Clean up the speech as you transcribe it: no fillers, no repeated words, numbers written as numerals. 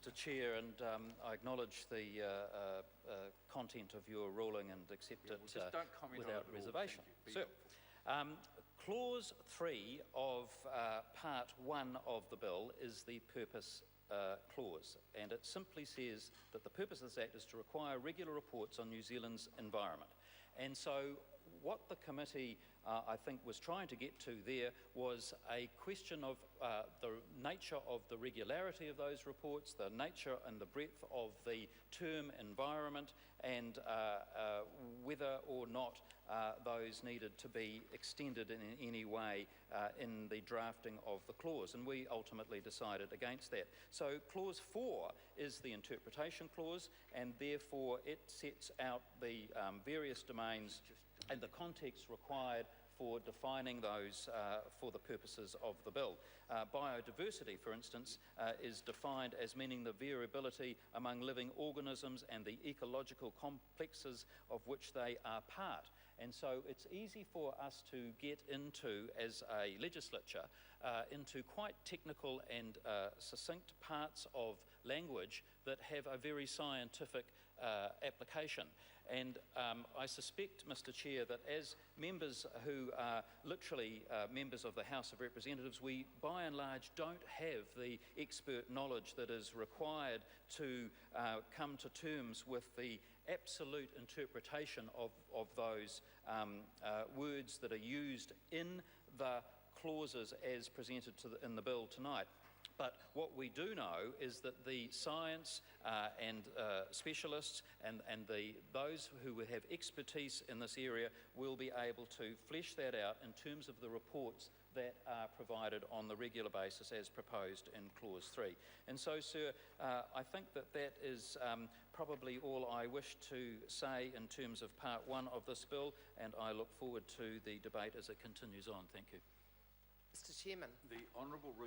Mr. Chair, and I acknowledge the content of your ruling and accept it just don't comment without on it reservation. Thank you. Clause 3 of Part 1 of the bill is the purpose clause, and it simply says that the purpose of this Act is to require regular reports on New Zealand's environment. And so what the committee, I think, was trying to get to there was a question of the nature of the regularity of those reports, the nature and the breadth of the term environment, and whether or not those needed to be extended in any way in the drafting of the clause, and we ultimately decided against that. So clause 4 is the interpretation clause, and therefore it sets out the various domains and the context required for defining those for the purposes of the bill. Biodiversity, for instance, is defined as meaning the variability among living organisms and the ecological complexes of which they are part. And so it's easy for us to get into, as a legislature, into quite technical and succinct parts of language that have a very scientific application. And I suspect, Mr. Chair, that as members who are literally members of the House of Representatives, we by and large don't have the expert knowledge that is required to come to terms with the absolute interpretation of those words that are used in the clauses as presented in the bill tonight. But what we do know is that the science and specialists and those who have expertise in this area will be able to flesh that out in terms of the reports that are provided on the regular basis as proposed in clause 3. And so, sir, I think that that is probably all I wish to say in terms of part 1 of this bill, and I look forward to the debate as it continues on. Thank you. Mr. Chairman. The Honourable